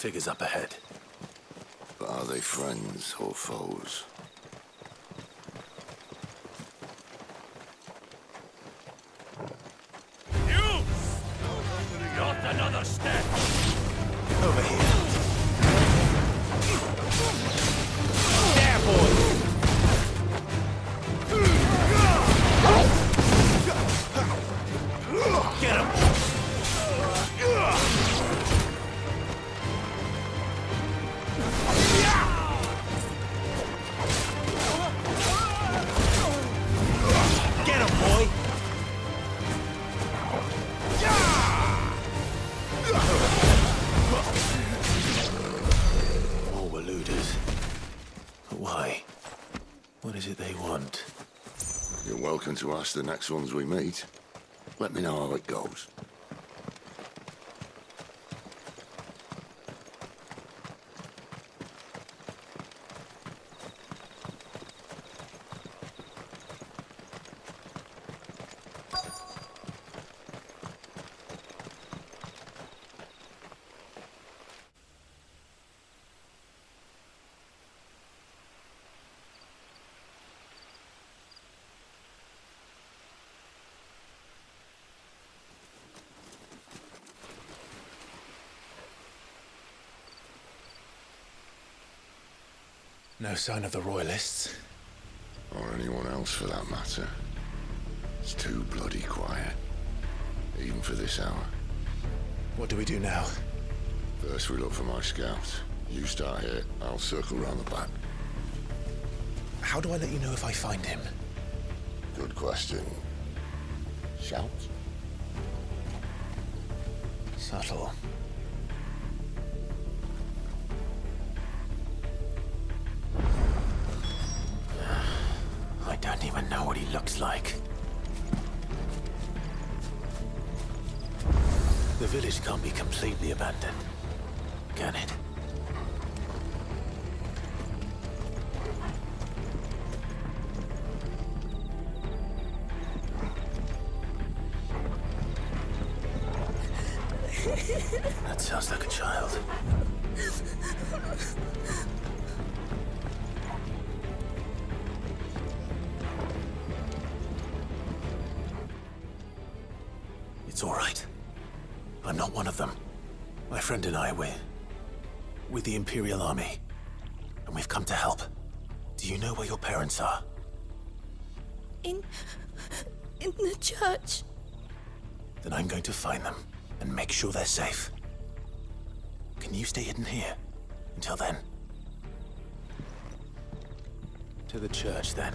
figures up ahead. But are they friends or foes? You! Not another step! Over here. There, boy! Get him! Get him, boy! All were looters. But why? What is it they want? You're welcome to ask the next ones we meet. Let me know how it goes. No sign of the Royalists. Or anyone else for that matter. It's too bloody quiet. Even for this hour. What do we do now? First we look for my scouts. You start here, I'll circle round the back. How do I let you know if I find him? Good question. Shout? Subtle. I don't even know what he looks like. The village can't be completely abandoned, can it? That sounds like a child. It's all right. I'm not one of them. My friend and I, we're with the Imperial Army. And we've come to help. Do you know where your parents are? In the church. Then I'm going to find them and make sure they're safe. Can you stay hidden here until then? To the church, then.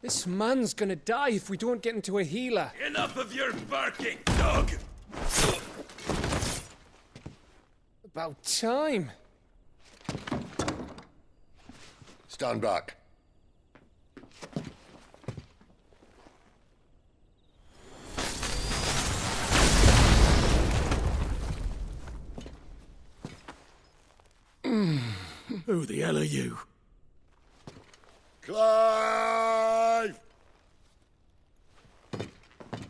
This man's gonna die if we don't get into a healer. Enough of your barking, dog! About time. Stand back. Who the hell are you? Clive!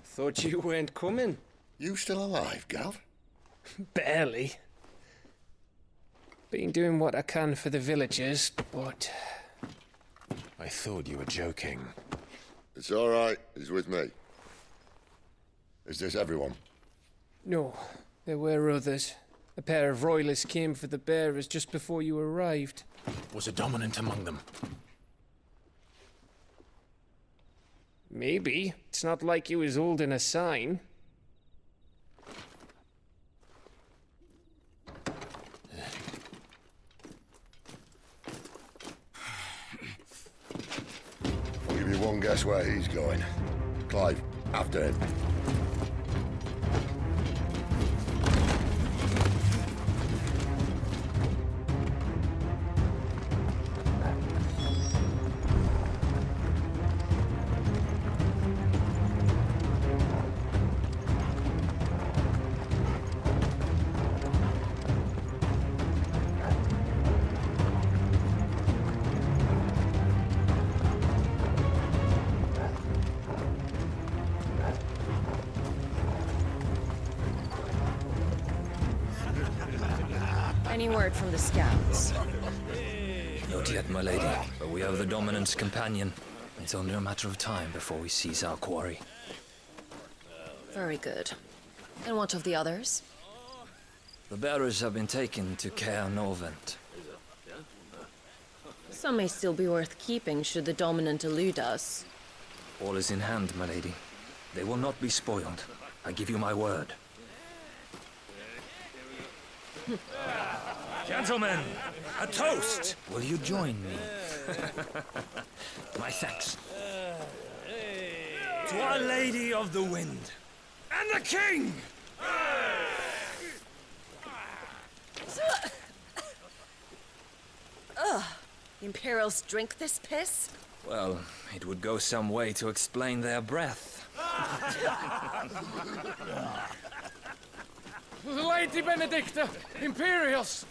Thought you weren't coming. You still alive, Gav? Barely. Been doing what I can for the villagers, but... I thought you were joking. It's all right. He's with me. Is this everyone? No, there were others. A pair of royalists came for the bearers just before you arrived. Was a dominant among them? Maybe. It's not like he was holding a sign. can guess where he's going. Clive, after him. Any word from the scouts? Not yet, my lady, but we have the Dominant's companion. It's only a matter of time before we seize our quarry. Very good. And what of the others? The bearers have been taken to Caer Norvent. Some may still be worth keeping should the Dominant elude us. All is in hand, my lady. They will not be spoiled. I give you my word. Gentlemen, a toast! Will you join me? My thanks. To Our Lady of the Wind and the King! The Imperials drink this piss? Well, it would go some way to explain their breath. Lady Benedicta! Imperials!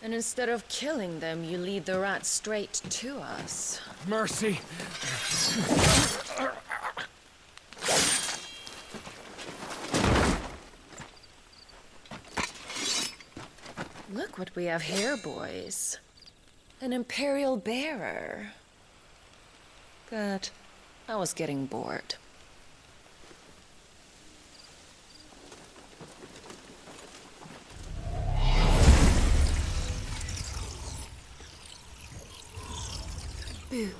And instead of killing them, you lead the rats straight to us. Mercy! Look what we have here, boys. An Imperial bearer. Good. I was getting bored. Boo.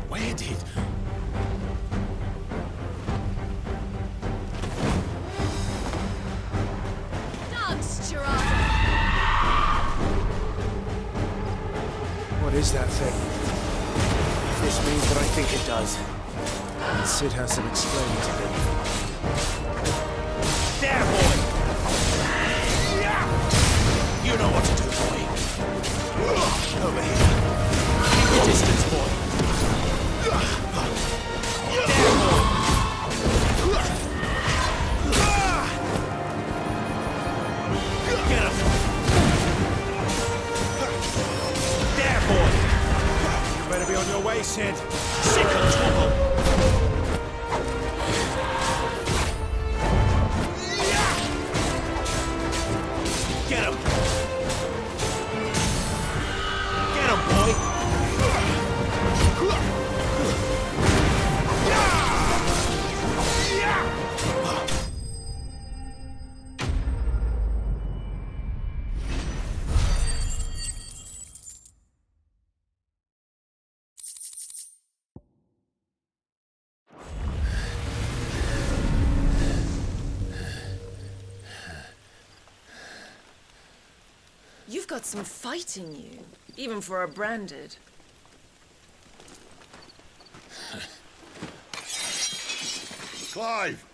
Where did... What is that thing? If this means what I think it does, then Sid has some explaining to do. There, boy! You know what to do, boy. Over here. Keep your distance, boy. Get him! There, boy! You better be on your way, Sid. Sick of trouble. Get him! Get him, boy! You've got some fight in you, even for a branded. Clive!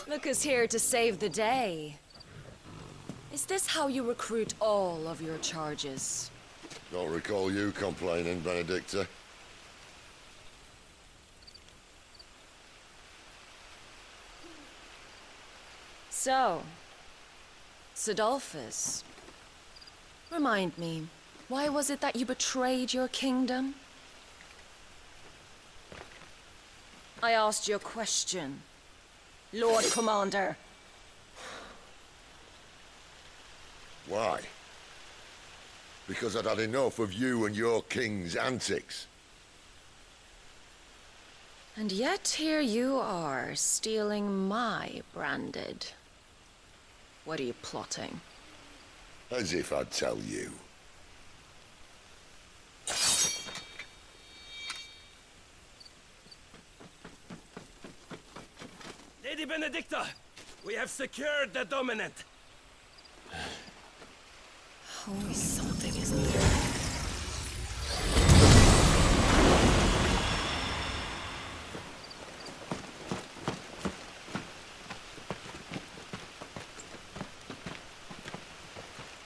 Look who's here to save the day. Is this how you recruit all of your charges? Don't recall you complaining, Benedicta. So, Sidolphus, remind me, why was it that you betrayed your kingdom? I asked you a question, Lord Commander. Why? Because I'd had enough of you and your king's antics. And yet here you are, stealing my branded. What are you plotting? As if I'd tell you. Lady Benedicta, we have secured the dominant. Always something, isn't there?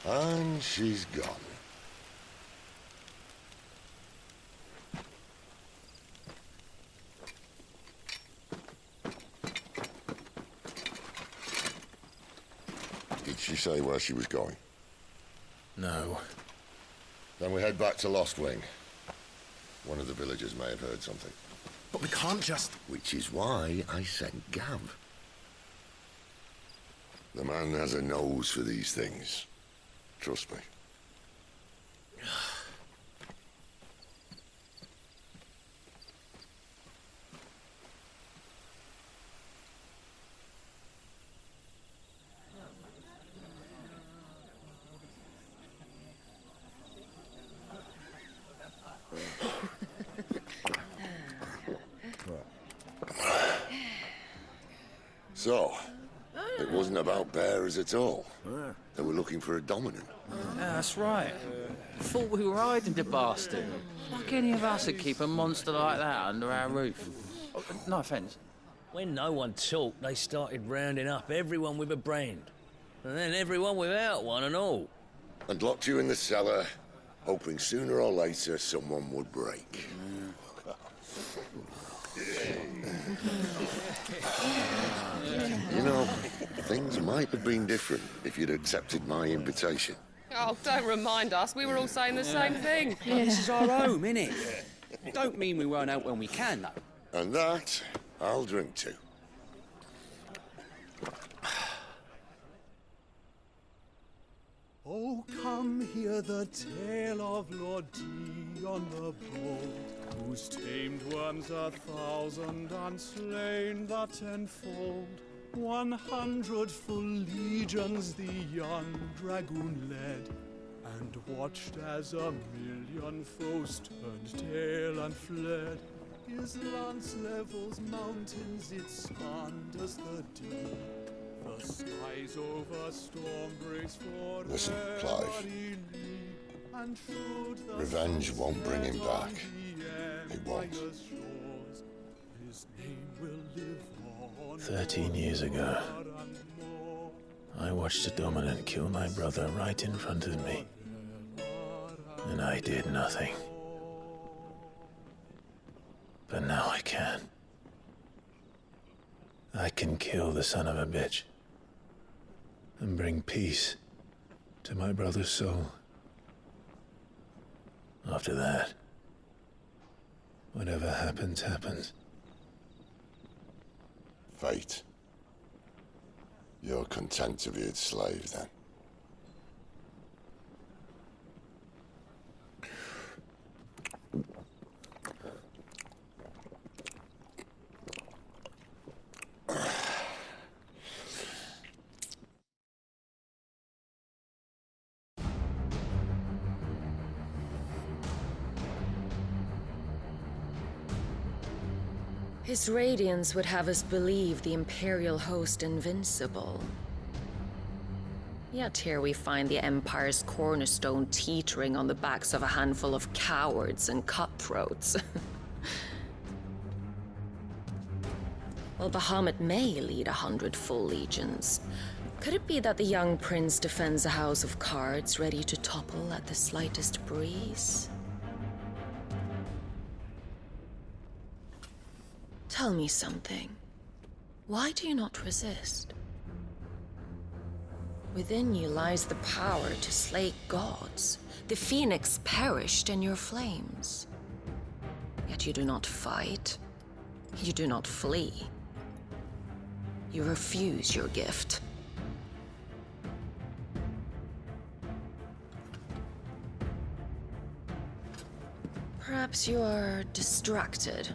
And she's gone. Did she say where she was going? No. Then we head back to Lost Wing. One of the villagers may have heard something. But we can't just... Which is why I sent Gav. The man has a nose for these things. Trust me. So, it wasn't about bearers at all. They were looking for a dominant. Yeah, that's right. Thought we were hiding the bastard. Like any of us would keep a monster like that under our roof. Oh, no offence. When no one talked, they started rounding up everyone with a brand. And then everyone without one and all. And locked you in the cellar, hoping sooner or later someone would break. You know, things might have been different if you'd accepted my invitation. Oh, don't remind us. We were all saying the same thing. This is our home, innit? Don't mean we won't out when we can, though. And that, I'll drink to. Oh, come hear the tale of Lord Dion the Bold, whose tamed worms 1,000 and slain the tenfold. 100 full legions the young dragoon led, and watched as 1,000,000 foes turned tail and fled. His lance levels mountains, it sanders the deep. The skies over storm breaks for Listen, Clive. Revenge won't bring him back. It won't. 13 years ago, I watched a dominant kill my brother right in front of me. And I did nothing. But now I can. I can kill the son of a bitch and bring peace to my brother's soul. After that, whatever happens, happens. Fate. You're content to be its slave, then? His radiance would have us believe the Imperial host invincible. Yet here we find the Empire's cornerstone teetering on the backs of a handful of cowards and cutthroats. Well, Bahamut may lead 100 full legions. Could it be that the young prince defends a house of cards ready to topple at the slightest breeze? Tell me something. Why do you not resist? Within you lies the power to slay gods. The phoenix perished in your flames. Yet you do not fight. You do not flee. You refuse your gift. Perhaps you're distracted.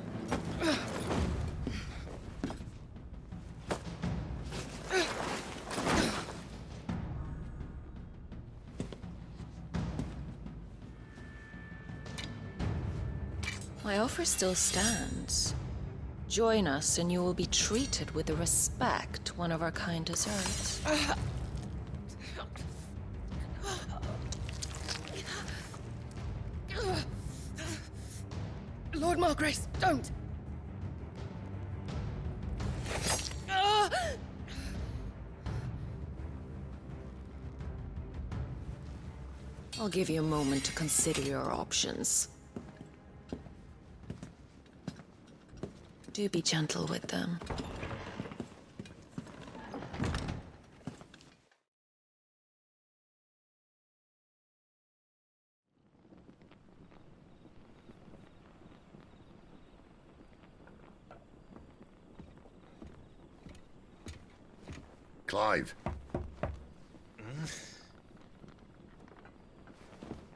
My offer still stands. Join us and you will be treated with the respect one of our kind deserves. Lord Margrace, don't! I'll give you a moment to consider your options. Do be gentle with them. Clive.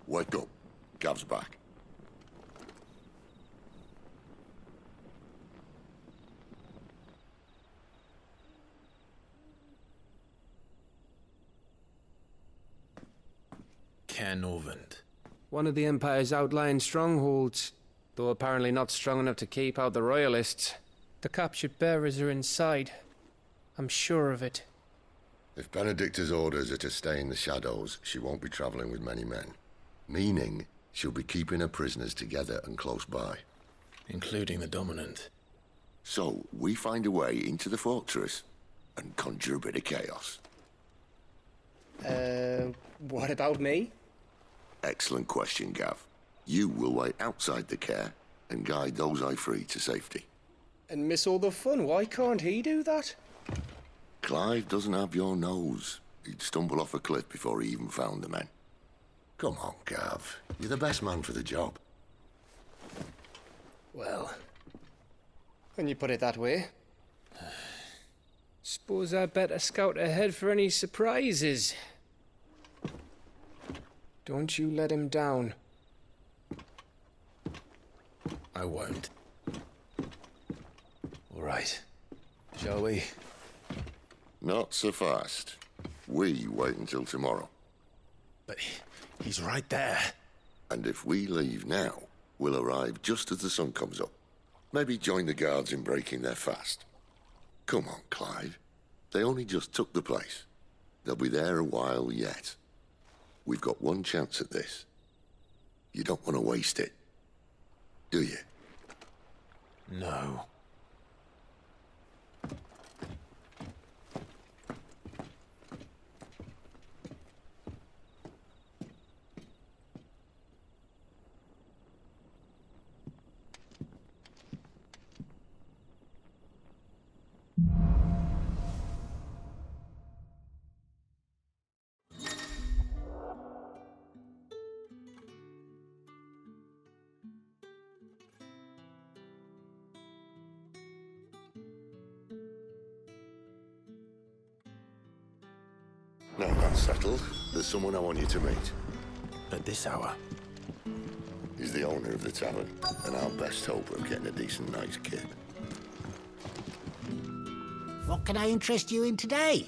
Wake up. Gav's back. Caernarvon. One of the Empire's outlying strongholds, though apparently not strong enough to keep out the Royalists. The captured bearers are inside. I'm sure of it. If Benedicta's orders are to stay in the shadows, she won't be travelling with many men. Meaning, she'll be keeping her prisoners together and close by. Including the Dominant. So, we find a way into the fortress and conjure a bit of chaos. What about me? Excellent question, Gav. You will wait outside the care and guide those I free to safety. And miss all the fun. Why can't he do that? Clive doesn't have your nose. He'd stumble off a cliff before he even found the men. Come on, Gav. You're the best man for the job. Well, when you put it that way. Suppose I'd better scout ahead for any surprises. Don't you let him down. I won't. All right. Shall we? Not so fast. We wait until tomorrow. But he's right there. And if we leave now, we'll arrive just as the sun comes up. Maybe join the guards in breaking their fast. Come on, Clive. They only just took the place. They'll be there a while yet. We've got one chance at this. You don't want to waste it, do you? No. Now that's settled, there's someone I want you to meet. At this hour? He's the owner of the tavern, and our best hope of getting a decent night's kip. What can I interest you in today?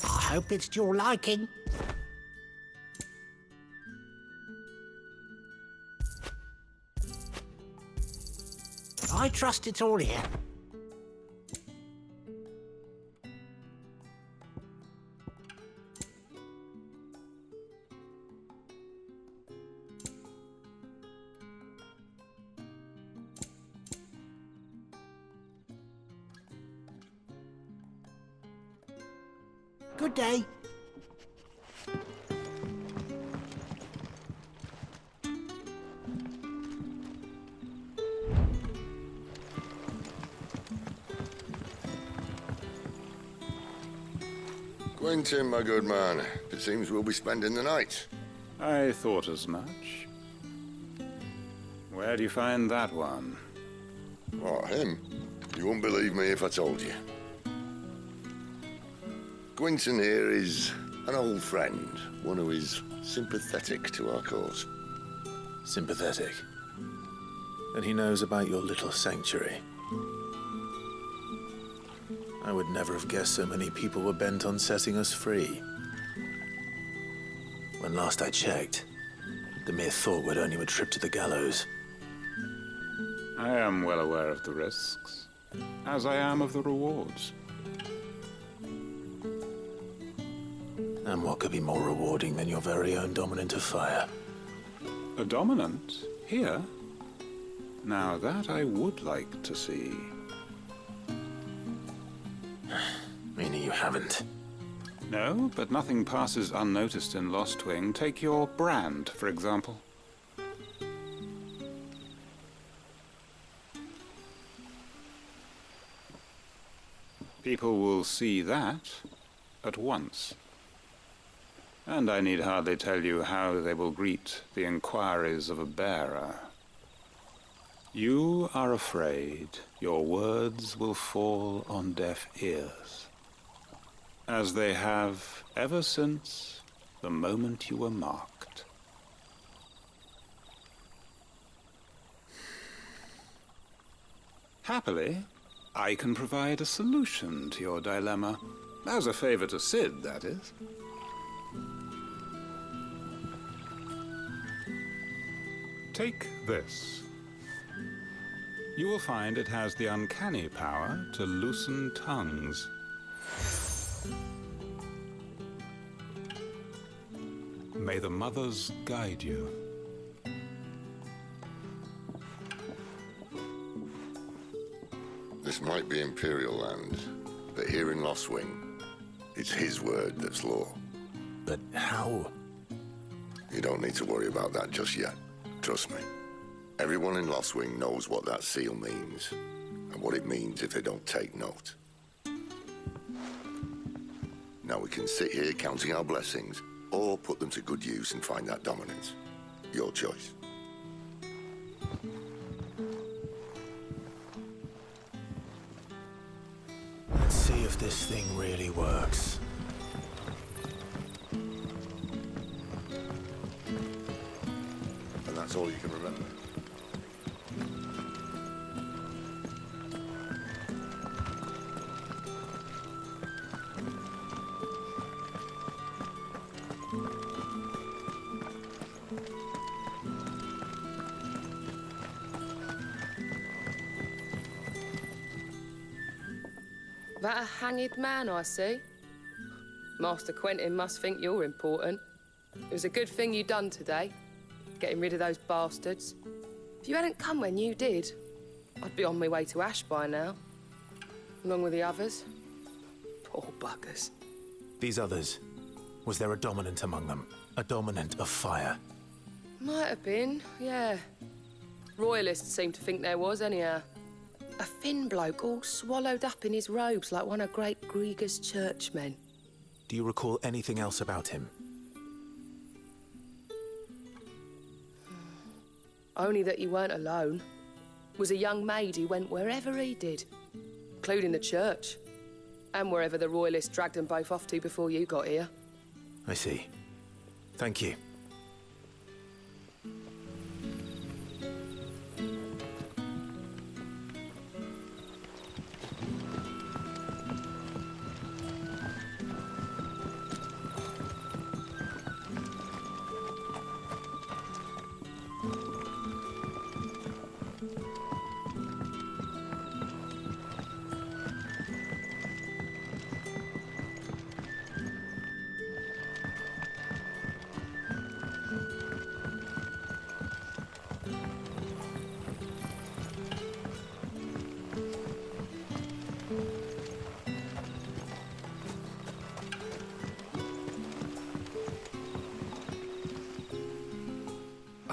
I hope it's to your liking. I trust it's all here. Good day. Quentin, my good man. It seems we'll be spending the night. I thought as much. Where do you find that one? Oh, him? You wouldn't believe me if I told you. Quinton here is an old friend, one who is sympathetic to our cause. Sympathetic? And he knows about your little sanctuary. I would never have guessed so many people were bent on setting us free. When last I checked, the mere thought would earn you a trip to the gallows. I am well aware of the risks, as I am of the rewards. And what could be more rewarding than your very own dominant of fire? A dominant? Here? Now that I would like to see. Meaning you haven't? No, but nothing passes unnoticed in Lost Wing. Take your brand, for example. People will see that at once. And I need hardly tell you how they will greet the inquiries of a bearer. You are afraid your words will fall on deaf ears, as they have ever since the moment you were marked. Happily, I can provide a solution to your dilemma. As a favor to Sid, that is. Take this. You will find it has the uncanny power to loosen tongues. May the mothers guide you. This might be Imperial land, but here in Lost Wing, it's his word that's law. But how? You don't need to worry about that just yet. Trust me. Everyone in Lost Wing knows what that seal means, and what it means if they don't take note. Now we can sit here counting our blessings, or put them to good use and find that dominance. Your choice. Let's see if this thing really works. And that's all you can remember. That a hanged man I see? Master Quentin must think you're important. It was a good thing you done today, getting rid of those bastards. If you hadn't come when you did, I'd be on my way to Ash by now, along with the others. Poor buggers. These others, was there a dominant among them? A dominant of fire? Might have been, yeah. Royalists seem to think there was, anyhow. A thin bloke all swallowed up in his robes like one of Great Grieger's churchmen. Do you recall anything else about him? Only that he weren't alone. Was a young maid who went wherever he did, including the church, and wherever the Royalists dragged them both off to before you got here. I see. Thank you.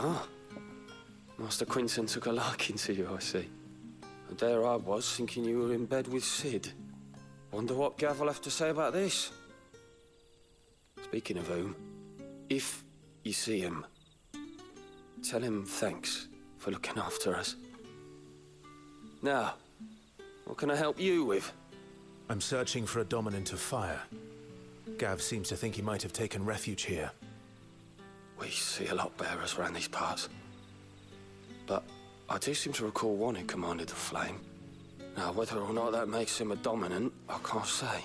Ah, Master Quinton took a liking to you, I see. And there I was, thinking you were in bed with Sid. Wonder what Gav will have to say about this. Speaking of whom, if you see him, tell him thanks for looking after us. Now, what can I help you with? I'm searching for a dominant of fire. Gav seems to think he might have taken refuge here. We see a lot bearers around these parts. But I do seem to recall one who commanded the flame. Now, whether or not that makes him a dominant, I can't say.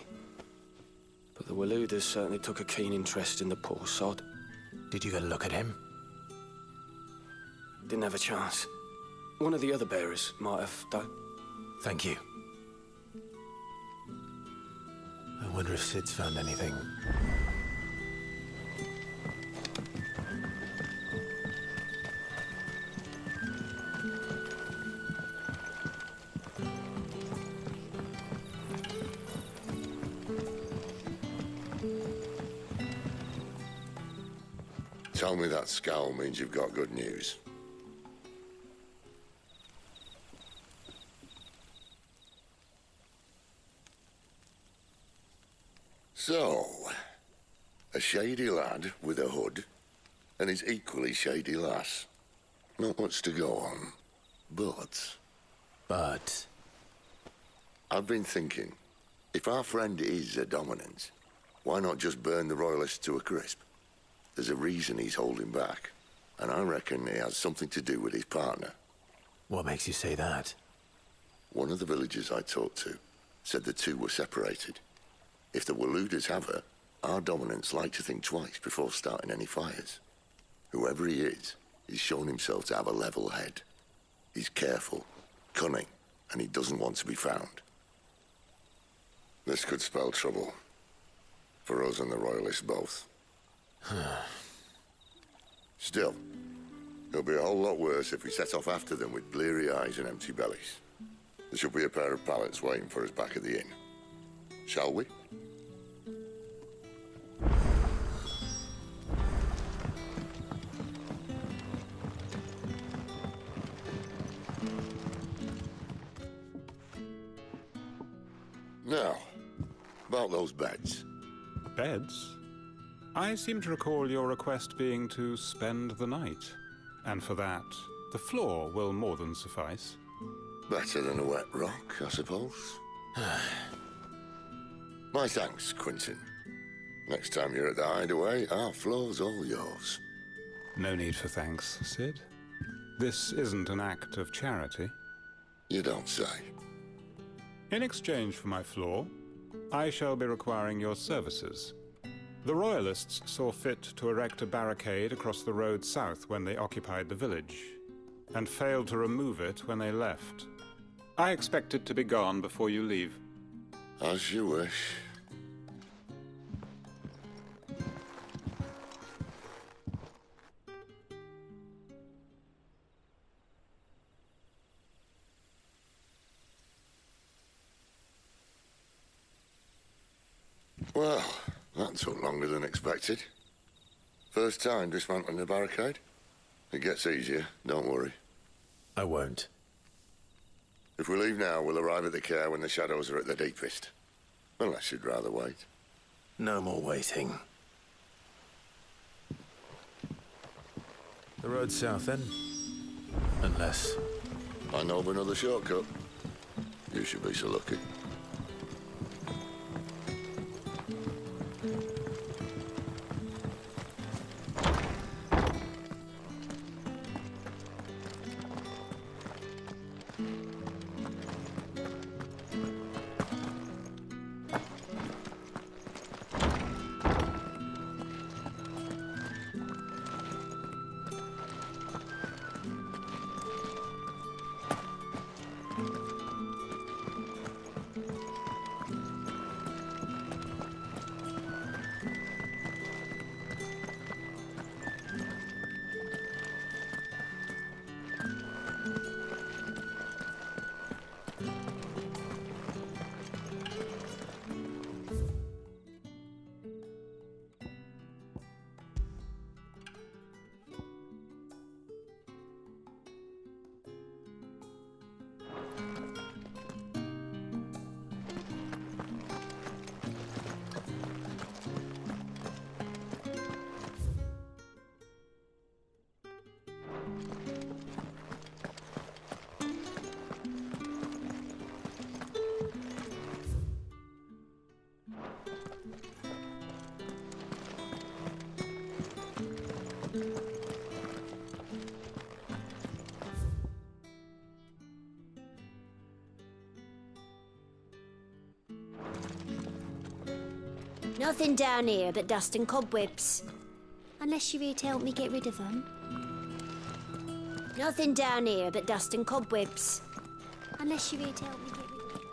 But the Waluders certainly took a keen interest in the poor sod. Did you get a look at him? Didn't have a chance. One of the other bearers might have, though. Thank you. I wonder if Sid's found anything. Tell me that scowl means you've got good news. So, a shady lad with a hood, and his equally shady lass. Not much to go on, but... But? I've been thinking, if our friend is a dominant, why not just burn the Royalists to a crisp? There's a reason he's holding back, and I reckon it has something to do with his partner. What makes you say that? One of the villagers I talked to said the two were separated. If the Waluders have her, our dominants like to think twice before starting any fires. Whoever he is, he's shown himself to have a level head. He's careful, cunning, and he doesn't want to be found. This could spell trouble. For us and the Royalists both. Still, it'll be a whole lot worse if we set off after them with bleary eyes and empty bellies. There should be a pair of pallets waiting for us back at the inn. Shall we? Now, about those beds. Beds? I seem to recall your request being to spend the night. And for that, the floor will more than suffice. Better than a wet rock, I suppose. My thanks, Quinton. Next time you're at the hideaway, our floor's all yours. No need for thanks, Sid. This isn't an act of charity. You don't say. In exchange for my floor, I shall be requiring your services. The Royalists saw fit to erect a barricade across the road south when they occupied the village, and failed to remove it when they left. I expect it to be gone before you leave. As you wish. Well, that took longer than expected. First time dismantling the barricade? It gets easier, don't worry. I won't. If we leave now, we'll arrive at the care when the shadows are at their deepest. Unless you'd rather wait. No more waiting. The road south, then? Unless... I know of another shortcut. You should be so lucky. Nothing down here but dust and cobwebs. Unless you're here to help me get rid of them. Nothing down here but dust and cobwebs. Unless you're here to help me get rid of them.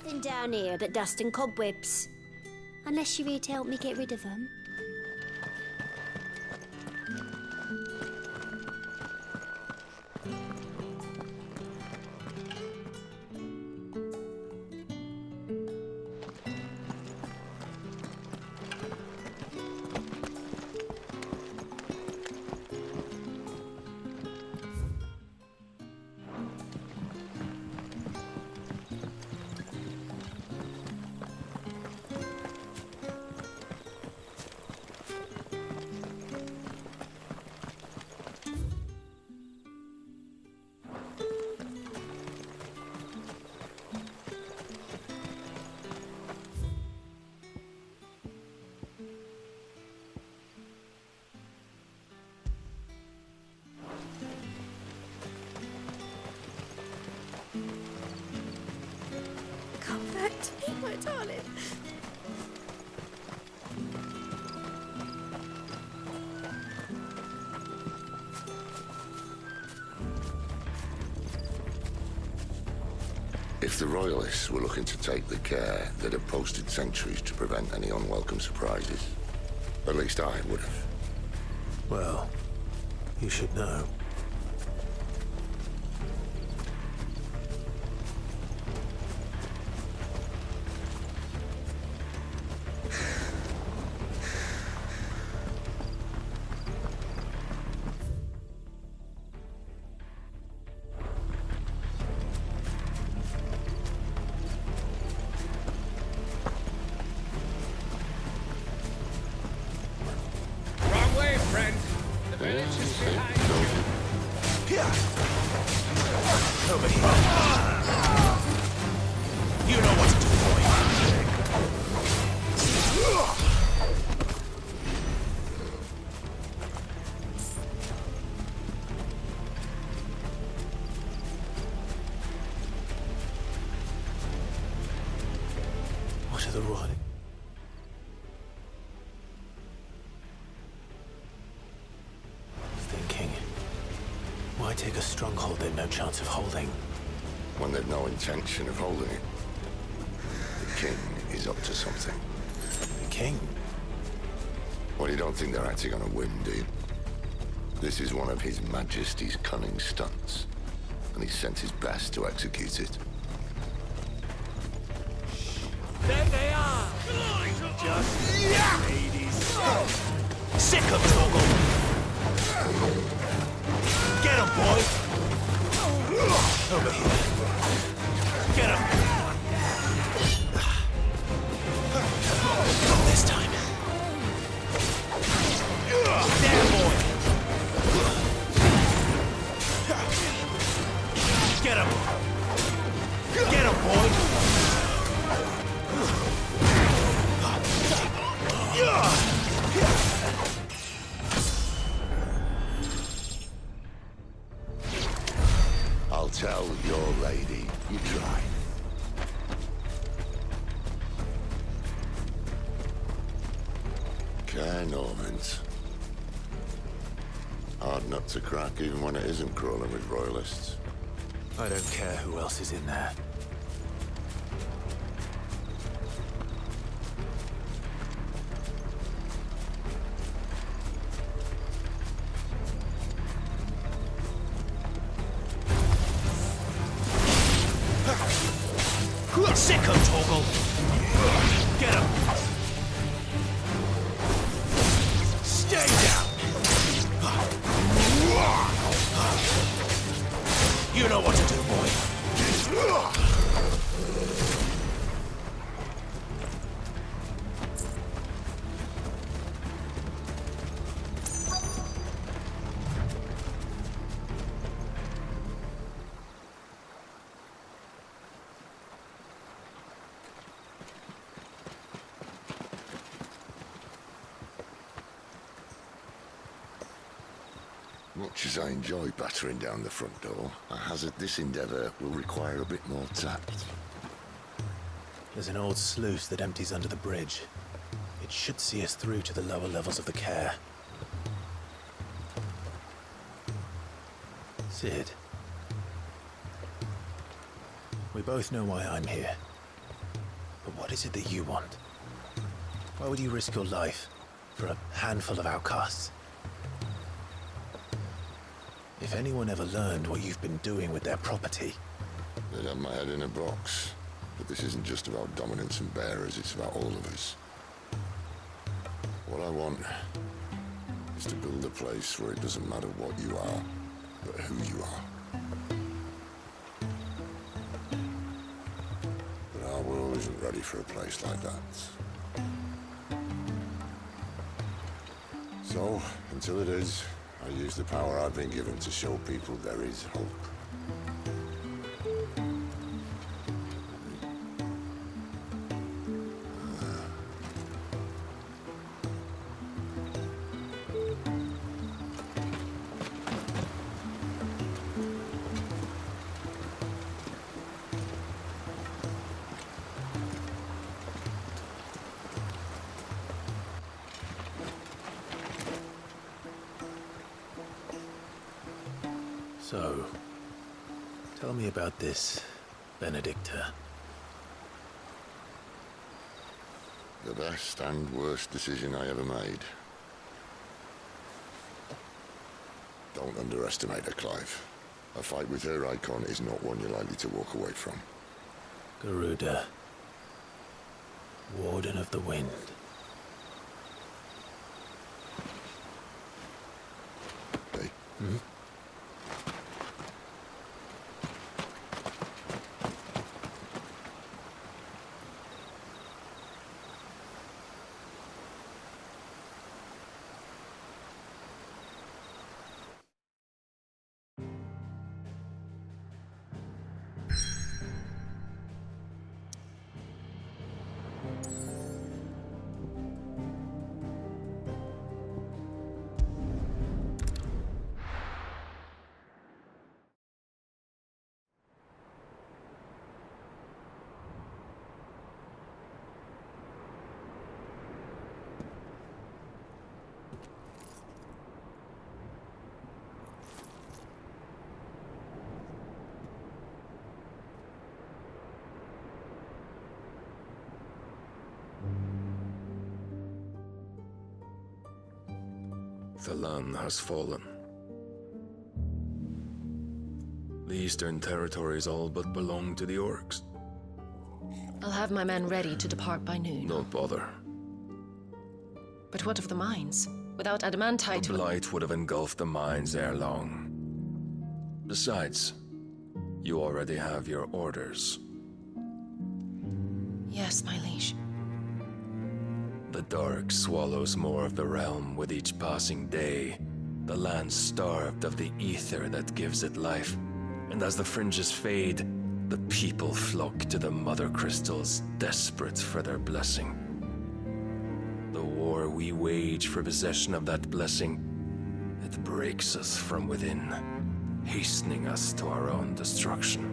Nothing down here but dust and cobwebs. Unless you're here to help me get rid of them. Come back to me, my darling. If the Royalists were looking to take the care, they'd have posted sentries to prevent any unwelcome surprises. At least I would have. Well, you should know. Over here. You know what to do, boy. the Roy. Thinking, why take a stronghold they've no chance of holding? When they've no intention of holding it. The king is up to something. The king? Well, you don't think they're acting on a whim, do you? This is one of His Majesty's cunning stunts, and he sent his best to execute it. There they are! Just ladies. Sick of Toggle! Get him, boy! Over here. Get him! Not this time. There, boy! Get him! Get him, boy! I'll tell your lady you tried. Care Normans. Hard nut to crack even when it isn't crawling with royalists. I don't care who else is in there. Sicko Toggle! Get him! Stay down! You know what to do, boy. Much as I enjoy battering down the front door, I hazard this endeavour will require a bit more tact. There's an old sluice that empties under the bridge. It should see us through to the lower levels of the care. Sid. We both know why I'm here. But what is it that you want? Why would you risk your life for a handful of outcasts? If anyone ever learned what you've been doing with their property... They'd have my head in a box. But this isn't just about dominance and bearers, it's about all of us. What I want is to build a place where it doesn't matter what you are, but who you are. But our world isn't ready for a place like that. So, until it is, I use the power I've been given to show people there is hope. So, tell me about this Benedicta. The best and worst decision I ever made. Don't underestimate her, Clive. A fight with her icon is not one you're likely to walk away from. Garuda. Warden of the Wind. Hey? Hmm? the land has fallen. The Eastern Territories all but belong to the orcs. I'll have my men ready to depart by noon. Don't bother. But what of the mines? Without adamantite... The blight would have engulfed the mines ere long. Besides, you already have your orders. Yes, my liege. The dark swallows more of the realm with each passing day. The land starved of the ether that gives it life. And as the fringes fade, the people flock to the mother crystals, desperate for their blessing. The war we wage for possession of that blessing, it breaks us from within, hastening us to our own destruction.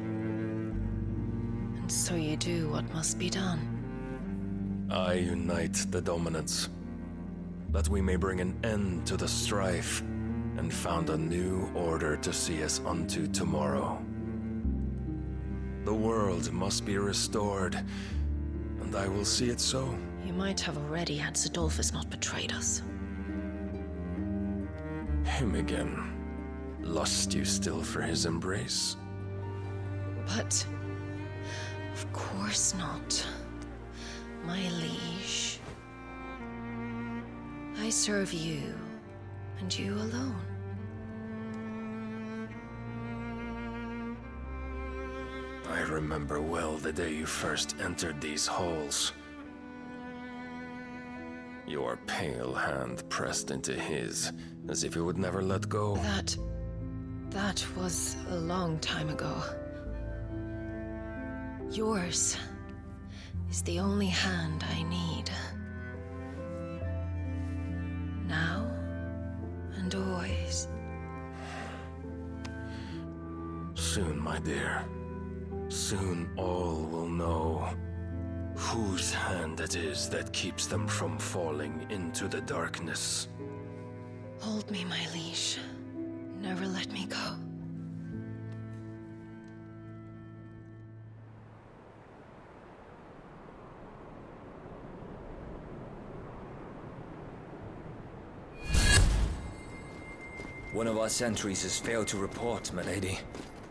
And so you do what must be done. I unite the dominants, that we may bring an end to the strife, and found a new order to see us unto tomorrow. The world must be restored, and I will see it so. You might have already had Zidolphus not betrayed us. Him again. Lust you still for his embrace? But... of course not. My liege. I serve you, and you alone. I remember well the day you first entered these halls. Your pale hand pressed into his, as if you would never let go. That was a long time ago. Yours is the only hand I need. Now and always. Soon, my dear. Soon all will know whose hand it is that keeps them from falling into the darkness. Hold me, my liege. Never let me go. One of our sentries has failed to report, milady.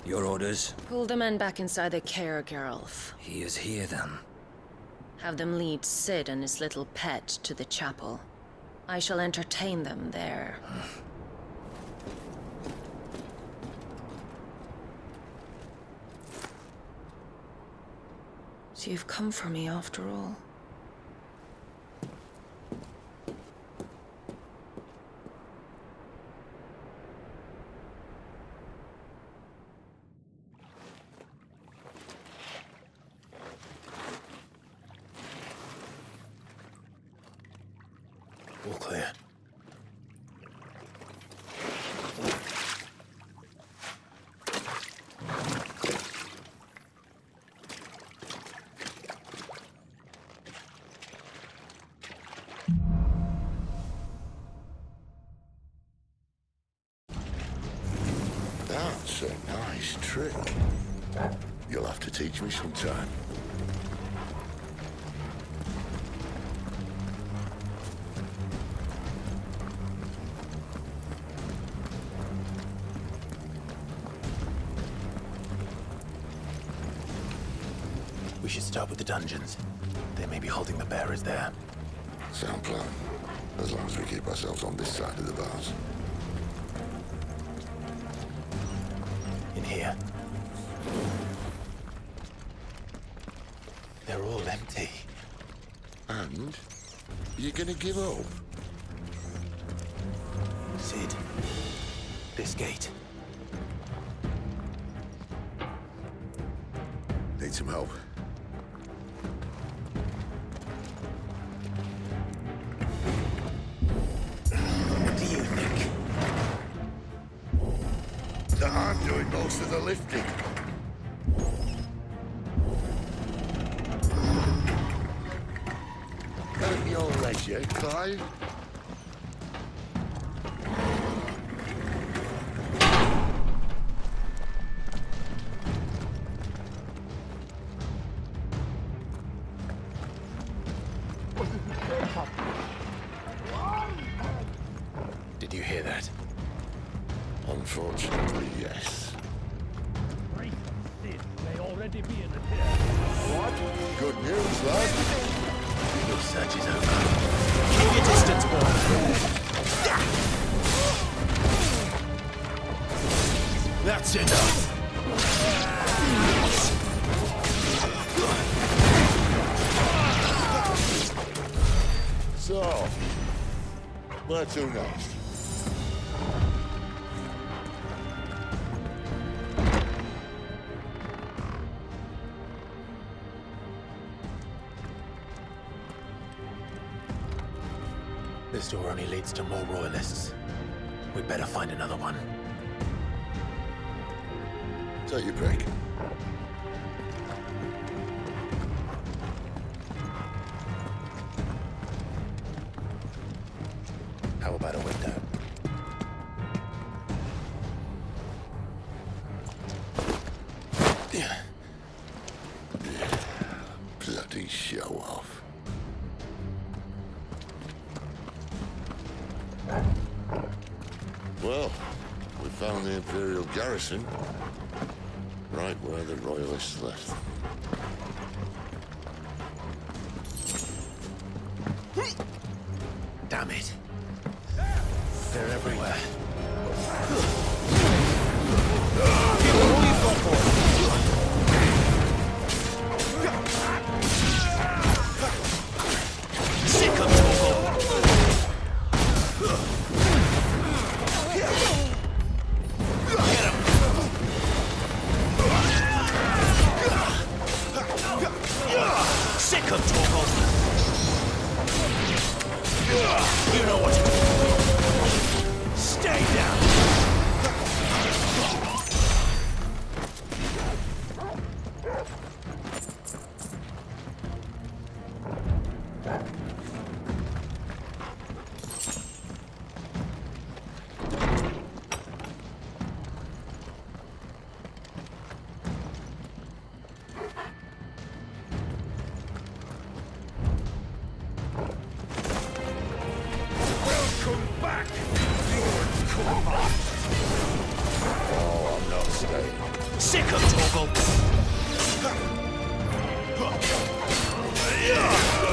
Your orders? Pull the men back inside the care, Geralf. He is here, then. Have them lead Sid and his little pet to the chapel. I shall entertain them there. So you've come for me after all. All clear. That's a nice trick. You'll have to teach me sometime. We should start with the dungeons. They may be holding the bearers there. Sound plan. As long as we keep ourselves on this side of the bars. In here. They're all empty. And? You're gonna give up? Sid. This gate. Need some help? What do you think? That I'm doing most of the lifting. At your leisure, Clive. Did you hear already be in it here. What? Good news, lad. Your search is over. Keep your distance, boy. That's enough. So, where to next? This door only leads to more royalists. We better find another one. Take your pick. How about a window? Bloody show off. Well, we found the Imperial garrison, right where the Royalists left. Damn it. They're everywhere. Sick of Torgal! You know what to do. Stay down! Sick of Torgal!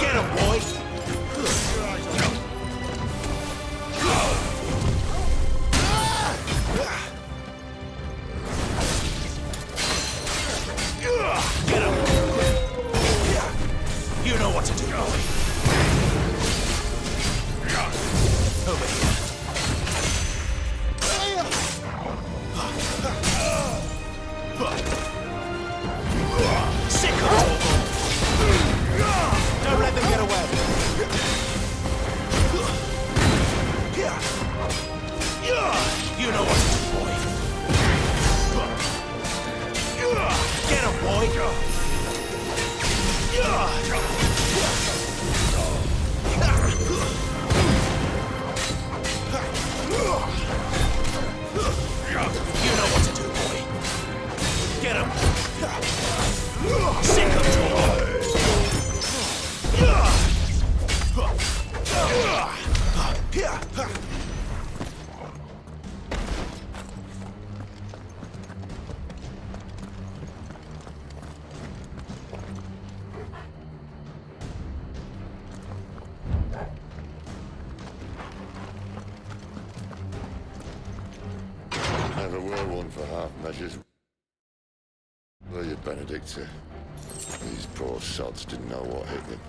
Get him, boy! Get him! You know what to do, boy! Over here. Sick of Torgal! Don't let them get away! You know what to do, boy! Get him, boy! You know what to do, boy! Get him! Sick of Torgal! Never were one for half measures. Were you, Benedict? These poor sods didn't know what hit them.